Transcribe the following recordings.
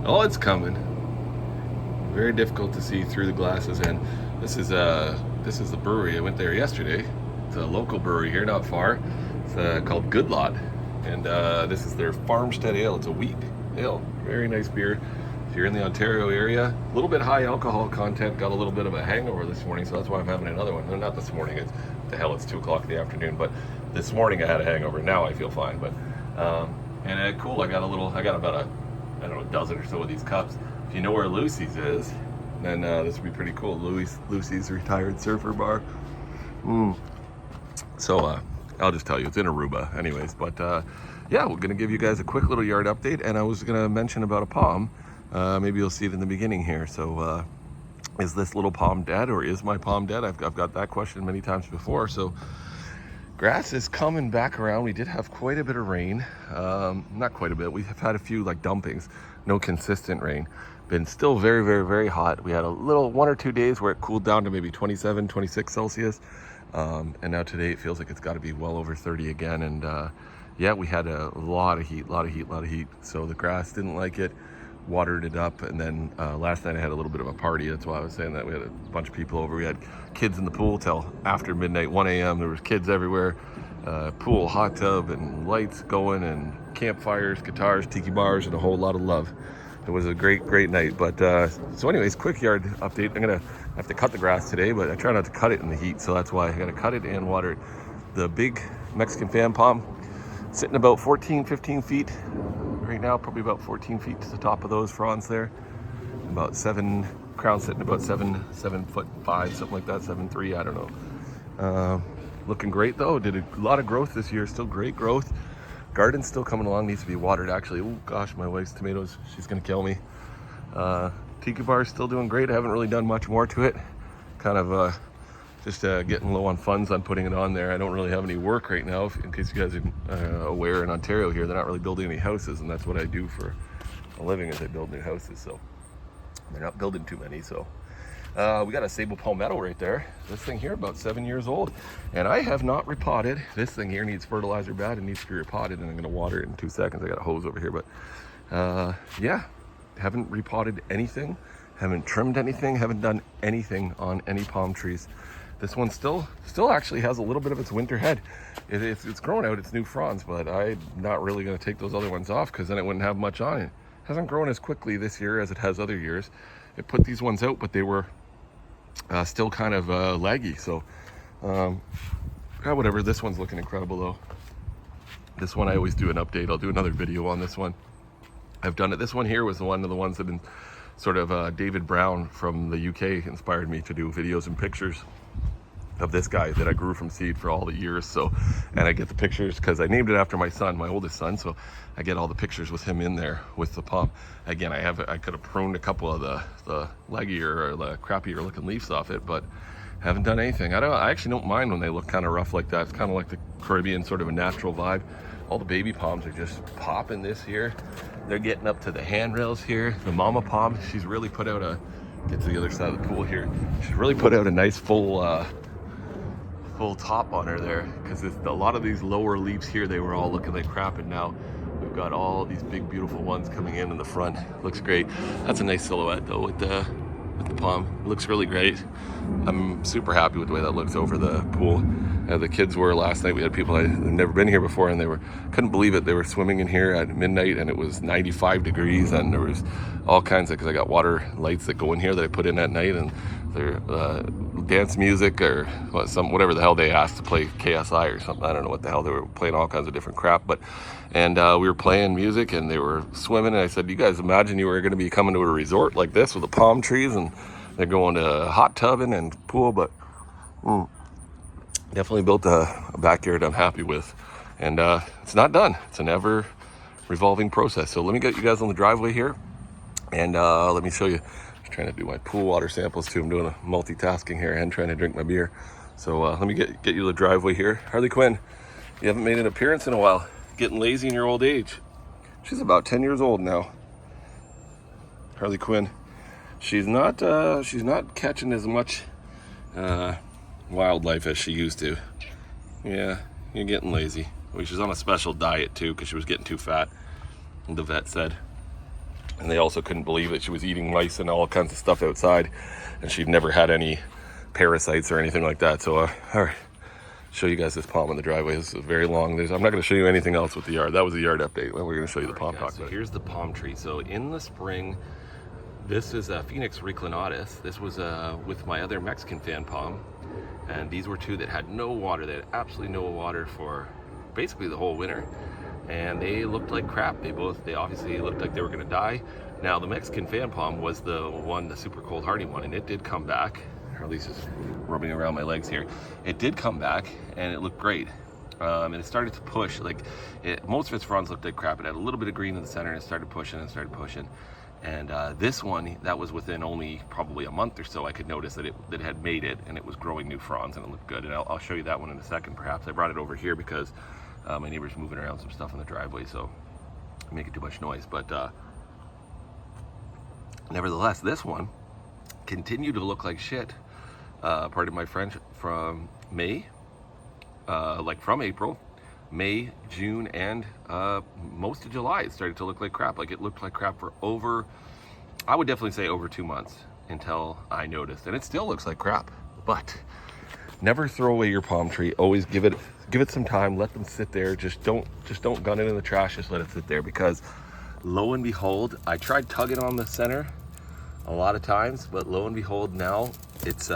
Oh, it's coming. Very difficult to see through the glasses. And this is the brewery. I went there yesterday. It's a local brewery here, not far. It's called Good Lot, and this is their Farmstead Ale. It's a wheat ale. Very nice beer. If you're in the Ontario area, a little bit high alcohol content. Got a little bit of a hangover this morning, so that's why I'm having another one. No, not this morning. It's it's 2 o'clock in the afternoon. But this morning I had a hangover. Now I feel fine. But cool. I got about a dozen or so of these cups. If you know where Lucy's is, then this would be pretty cool. Lucy's Retired Surfer Bar. So I'll just tell you, it's in Aruba anyways. But yeah, we're going to give you guys a quick little yard update. And I was going to mention about a palm. Maybe you'll see it in the beginning here. So is this little palm dead, or is my palm dead? I've got that question many times before. So grass is coming back around. We did have quite a bit of rain. Not quite a bit. We have had a few like dumpings. No consistent rain. Been still very, very, very hot. We had a little 1 or 2 days where it cooled down to maybe 27, 26 Celsius. And now today it feels like it's got to be well over 30 again. And yeah, we had a lot of heat. So the grass didn't like it, watered it up. And then last night I had a little bit of a party. That's why I was saying that we had a bunch of people over. We had kids in the pool till after midnight, 1 a.m. There was kids everywhere. Pool, hot tub, and lights going, and campfires, guitars, tiki bars, and a whole lot of love. It was a great night. But so anyways, quick yard update. I'm gonna have to cut the grass today, but I try not to cut it in the heat, so that's why I gotta cut it and water it. The big Mexican fan palm sitting about 14-15 feet right now, probably about 14 feet to the top of those fronds there. About 7 crown sitting about 7'5", something like that, 7'3", I don't know. Looking great though. Did a lot of growth this year. Still great growth. Garden's still coming along. Needs to be watered actually. Oh gosh, my wife's tomatoes, she's gonna kill me. Tiki bar's still doing great. I haven't really done much more to it. Kind of just getting low on funds on putting it on there. I don't really have any work right now. In case you guys are aware, in Ontario here, they're not really building any houses, and that's what I do for a living, is I build new houses. So they're not building too many. So we got a sable palmetto right there. This thing here about 7 years old, and I have not repotted. This thing here needs fertilizer bad. It needs to be repotted, and I'm going to water it in 2 seconds. I got a hose over here, but yeah, haven't repotted anything, haven't trimmed anything, haven't done anything on any palm trees. This one still actually has a little bit of its winter head. It's growing out its new fronds, but I'm not really going to take those other ones off because then it wouldn't have much on it. Hasn't grown as quickly this year as it has other years. It put these ones out, but they were still kind of laggy. So whatever. This one's looking incredible though. This one I always do an update. I'll do another video on this one. I've done it. This one here was one of the ones that been sort of David Brown from the UK inspired me to do videos and pictures of this guy that I grew from seed for all the years. So, and I get the pictures because I named it after my son, my oldest son. So I get all the pictures with him in there with the palm. Again, I could have pruned a couple of the leggier or the crappier looking leaves off it, but haven't done anything. I actually don't mind when they look kind of rough like that. It's kind of like the Caribbean, sort of a natural vibe. All the baby palms are just popping this here. They're getting up to the handrails here. The mama palm, she's really put out get to the other side of the pool here. She's really put out a nice full top on her there, because a lot of these lower leaves here, they were all looking like crap, and now we've got all these big beautiful ones coming in the front. Looks great. That's a nice silhouette though with the palm. It looks really great. I'm super happy with the way that looks over the pool. The kids were last night. We had people that had never been here before, and they couldn't believe it. They were swimming in here at midnight, and it was 95 degrees, and there was all kinds of, because I got water lights that go in here that I put in at night, and they're dance music or whatever the hell they asked to play, KSI or something. I don't know what the hell. They were playing all kinds of different crap, and we were playing music, and they were swimming, and I said, you guys imagine you were going to be coming to a resort like this with the palm trees, and they're going to hot tubbing and pool, but definitely built a backyard I'm happy with. And it's not done. It's an ever revolving process. So let me get you guys on the driveway here, and let me show you. I'm trying to do my pool water samples too. I'm doing a multitasking here and trying to drink my beer. So let me get you to the driveway here. Harley Quinn, you haven't made an appearance in a while. Getting lazy in your old age. She's about 10 years old now. Harley Quinn. She's not catching as much wildlife as she used to. Yeah, you're getting lazy. Well, she's on a special diet too because she was getting too fat, the vet said. And they also couldn't believe that she was eating mice and all kinds of stuff outside, and she'd never had any parasites or anything like that. So all right, show you guys this palm in the driveway. This is very long. I'm not going to show you anything else with the yard. That was the yard update. We're going to show you the palm talk. So here's the palm tree. So in the spring, this is a Phoenix reclinatus. This was with my other Mexican fan palm, and these were two that had no water. They had absolutely no water for basically the whole winter, and they looked like crap. They obviously looked like they were going to die. Now the Mexican fan palm was the one, the super cold hardy one, and it did come back. Or at least it's rubbing around my legs here. It did come back, and it looked great. And it started to push. Most of its fronds looked like crap. It had a little bit of green in the center, and it started pushing and started pushing. And this one, that was within only probably a month or so, I could notice that it had made it, and it was growing new fronds, and it looked good. And I'll show you that one in a second, perhaps. I brought it over here because my neighbor's moving around some stuff in the driveway, so making too much noise. But nevertheless, this one continued to look like shit. Pardon my French, from May, from April, May, June, and most of July, it started to look like crap. Like, it looked like crap for I would definitely say over 2 months until I noticed. And it still looks like crap. But never throw away your palm tree. Always give it some time. Let them sit there. Just don't gun it in the trash. Just let it sit there, because lo and behold, I tried tugging on the center a lot of times, but lo and behold, now it's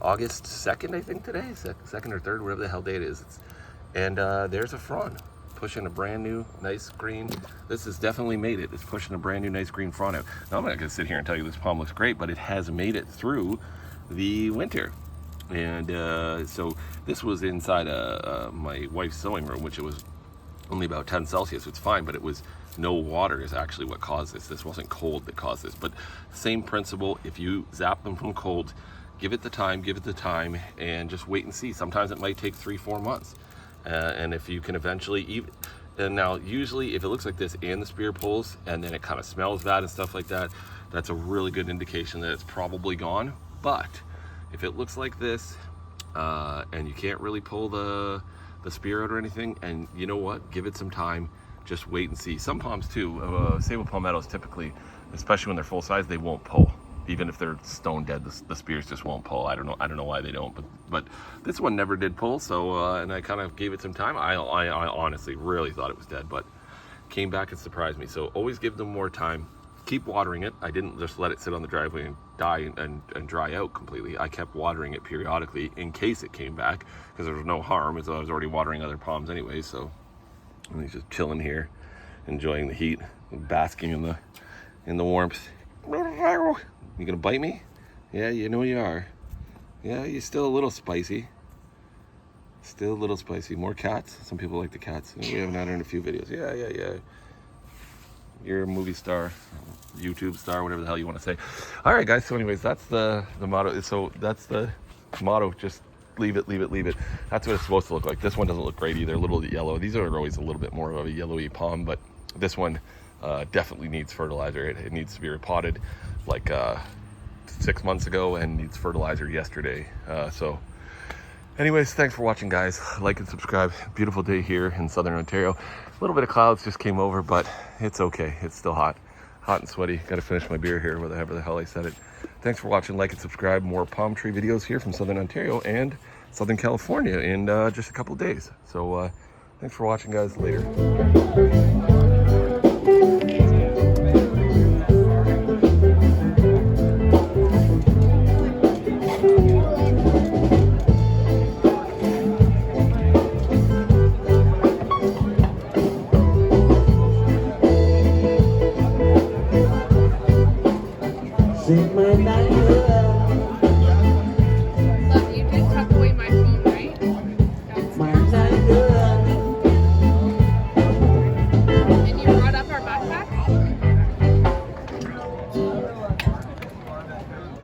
August 2nd, I think today, 2nd or 3rd, whatever the hell day it is. And there's a frond pushing a brand new nice green. This has definitely made it. It's pushing a brand new nice green frond out. Now, I'm not gonna sit here and tell you this palm looks great, but it has made it through the winter. And so this was inside my wife's sewing room, which it was only about 10 Celsius. It's fine, but it was no water is actually what caused this. This wasn't cold that caused this, but same principle. If you zap them from cold, give it the time, and just wait and see. Sometimes it might take 3-4 months. And if you can eventually eat, and now usually if it looks like this and the spear pulls and then it kind of smells bad and stuff like that, that's a really good indication that it's probably gone. But if it looks like this and you can't really pull the spear out or anything, and you know what, give it some time, just wait and see. Some palms too, sable palmettos typically, especially when they're full size, they won't pull. Even if they're stone dead, the spears just won't pull. I don't know why they don't, but this one never did pull. So and I kind of gave it some time. I honestly really thought it was dead, but came back and surprised me. So always give them more time. Keep watering it. I didn't just let it sit on the driveway and die and dry out completely. I kept watering it periodically in case it came back, because there was no harm, as I was already watering other palms anyway. So he's just chilling here, enjoying the heat, basking in the warmth. You gonna bite me? Yeah, you know you are. Yeah, you're still a little spicy. Still a little spicy. More cats. Some people like the cats. We haven't had her in a few videos. Yeah. You're a movie star, YouTube star, whatever the hell you want to say. All right, guys. So anyways, that's the motto. So that's the motto. Just leave it. That's what it's supposed to look like. This one doesn't look great either. A little yellow. These are always a little bit more of a yellowy palm, but this one definitely needs fertilizer. It needs to be repotted like 6 months ago, and needs fertilizer yesterday. So anyways, thanks for watching, guys. Like and subscribe. Beautiful day here in southern Ontario. A little bit of clouds just came over, but it's okay. It's still hot and sweaty. Got to finish my beer here, whatever the hell I said it. Thanks for watching. Like and subscribe. More palm tree videos here from southern Ontario and southern California in just a couple of days. So thanks for watching, guys. Later. Sing my night.